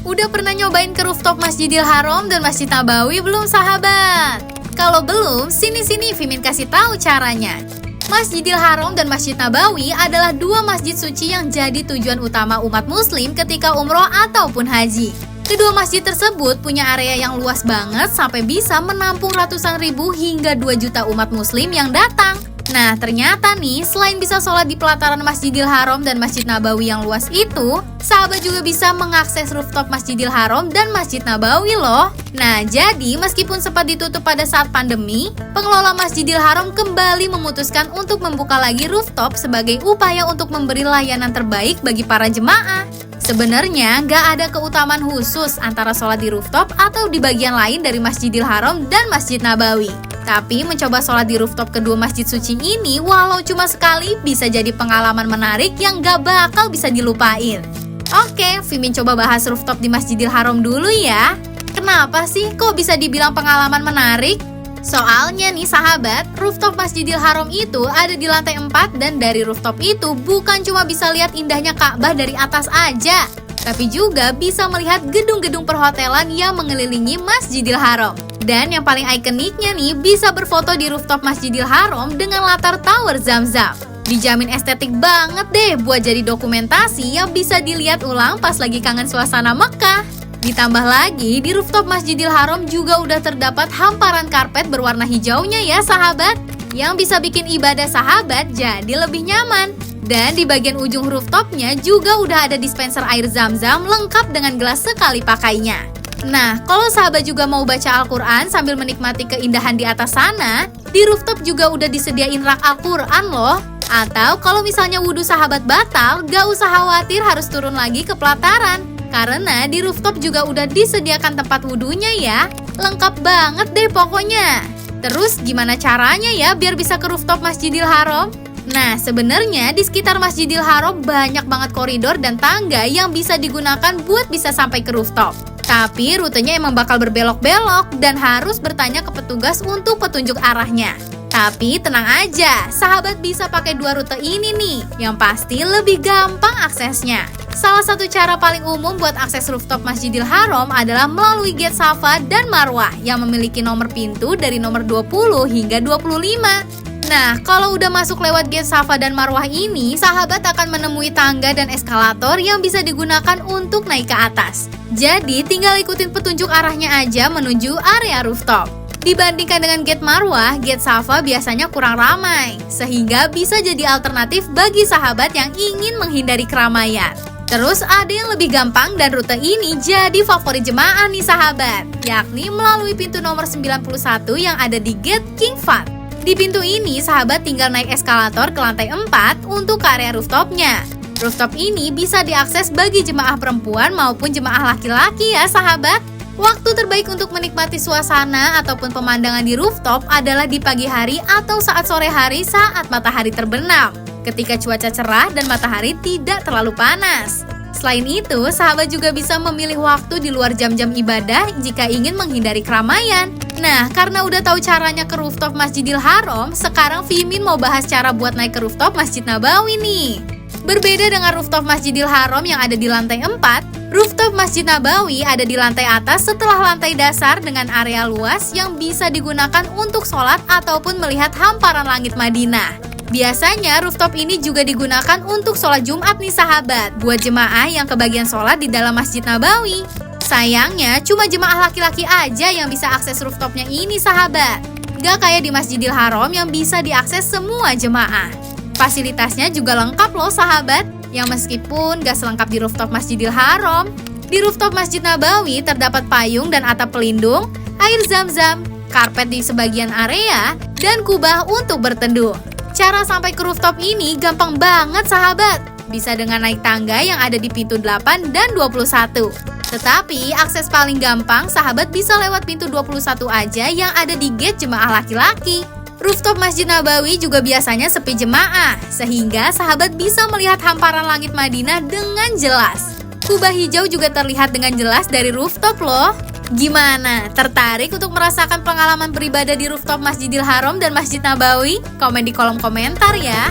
Udah pernah nyobain ke rooftop Masjidil Haram dan Masjid Nabawi belum sahabat? Kalau belum, sini-sini Mimin kasih tahu caranya. Masjidil Haram dan Masjid Nabawi adalah dua masjid suci yang jadi tujuan utama umat muslim ketika umroh ataupun haji. Kedua masjid tersebut punya area yang luas banget sampai bisa menampung ratusan ribu hingga 2 juta umat muslim yang datang. Nah, ternyata nih, selain bisa sholat di pelataran Masjidil Haram dan Masjid Nabawi yang luas itu, sahabat juga bisa mengakses rooftop Masjidil Haram dan Masjid Nabawi loh. Nah, jadi meskipun sempat ditutup pada saat pandemi, pengelola Masjidil Haram kembali memutuskan untuk membuka lagi rooftop sebagai upaya untuk memberi layanan terbaik bagi para jemaah. Sebenarnya nggak ada keutamaan khusus antara sholat di rooftop atau di bagian lain dari Masjidil Haram dan Masjid Nabawi. Tapi mencoba sholat di rooftop kedua masjid suci ini walau cuma sekali bisa jadi pengalaman menarik yang gak bakal bisa dilupain. Oke, Mimin coba bahas rooftop di Masjidil Haram dulu ya. Kenapa sih kok bisa dibilang pengalaman menarik? Soalnya nih sahabat, rooftop Masjidil Haram itu ada di lantai 4 dan dari rooftop itu bukan cuma bisa lihat indahnya Ka'bah dari atas aja, tapi juga bisa melihat gedung-gedung perhotelan yang mengelilingi Masjidil Haram. Dan yang paling ikoniknya nih, bisa berfoto di rooftop Masjidil Haram dengan latar Tower Zamzam. Dijamin estetik banget deh buat jadi dokumentasi yang bisa dilihat ulang pas lagi kangen suasana Mekah. Ditambah lagi, di rooftop Masjidil Haram juga udah terdapat hamparan karpet berwarna hijaunya ya sahabat, yang bisa bikin ibadah sahabat jadi lebih nyaman. Dan di bagian ujung rooftopnya juga udah ada dispenser air Zamzam lengkap dengan gelas sekali pakainya. Nah, kalau sahabat juga mau baca Al-Quran sambil menikmati keindahan di atas sana, di rooftop juga udah disediain rak Al-Quran loh. Atau kalau misalnya wudhu sahabat batal, gak usah khawatir harus turun lagi ke pelataran. Karena di rooftop juga udah disediakan tempat wudhunya ya. Lengkap banget deh pokoknya. Terus gimana caranya ya biar bisa ke rooftop Masjidil Haram? Nah, sebenarnya di sekitar Masjidil Haram banyak banget koridor dan tangga yang bisa digunakan buat bisa sampai ke rooftop. Tapi rutenya emang bakal berbelok-belok dan harus bertanya ke petugas untuk petunjuk arahnya. Tapi tenang aja, sahabat bisa pakai dua rute ini nih, yang pasti lebih gampang aksesnya. Salah satu cara paling umum buat akses rooftop Masjidil Haram adalah melalui gate Safa dan Marwah yang memiliki nomor pintu dari nomor 20 hingga 25. Nah, kalau udah masuk lewat gate Safa dan Marwah ini, sahabat akan menemui tangga dan eskalator yang bisa digunakan untuk naik ke atas. Jadi, tinggal ikutin petunjuk arahnya aja menuju area rooftop. Dibandingkan dengan gate Marwah, gate Safa biasanya kurang ramai, sehingga bisa jadi alternatif bagi sahabat yang ingin menghindari keramaian. Terus ada yang lebih gampang dan rute ini jadi favorit jemaah nih sahabat, yakni melalui pintu nomor 91 yang ada di gate King Fahd. Di pintu ini, sahabat tinggal naik eskalator ke lantai 4 untuk ke area rooftopnya. Rooftop ini bisa diakses bagi jemaah perempuan maupun jemaah laki-laki ya sahabat. Waktu terbaik untuk menikmati suasana ataupun pemandangan di rooftop adalah di pagi hari atau saat sore hari saat matahari terbenam, ketika cuaca cerah dan matahari tidak terlalu panas. Selain itu, sahabat juga bisa memilih waktu di luar jam-jam ibadah jika ingin menghindari keramaian. Nah, karena udah tahu caranya ke rooftop Masjidil Haram, sekarang Mimin mau bahas cara buat naik ke rooftop Masjid Nabawi nih. Berbeda dengan rooftop Masjidil Haram yang ada di lantai 4, rooftop Masjid Nabawi ada di lantai atas setelah lantai dasar dengan area luas yang bisa digunakan untuk sholat ataupun melihat hamparan langit Madinah. Biasanya rooftop ini juga digunakan untuk sholat Jumat nih sahabat, buat jemaah yang kebagian sholat di dalam Masjid Nabawi. Sayangnya cuma jemaah laki-laki aja yang bisa akses rooftopnya ini sahabat. Gak kayak di Masjidil Haram yang bisa diakses semua jemaah. Fasilitasnya juga lengkap loh sahabat, yang meskipun gak selengkap di rooftop Masjidil Haram. Di rooftop Masjid Nabawi terdapat payung dan atap pelindung, air Zamzam, karpet di sebagian area, dan kubah untuk berteduh. Cara sampai ke rooftop ini gampang banget sahabat. Bisa dengan naik tangga yang ada di pintu 8 dan 21. Tetapi akses paling gampang sahabat bisa lewat pintu 21 aja yang ada di gate jemaah laki-laki. Rooftop Masjid Nabawi juga biasanya sepi jemaah, sehingga sahabat bisa melihat hamparan langit Madinah dengan jelas. Kubah hijau juga terlihat dengan jelas dari rooftop loh. Gimana? Tertarik untuk merasakan pengalaman beribadah di rooftop Masjidil Haram dan Masjid Nabawi? Komen di kolom komentar ya.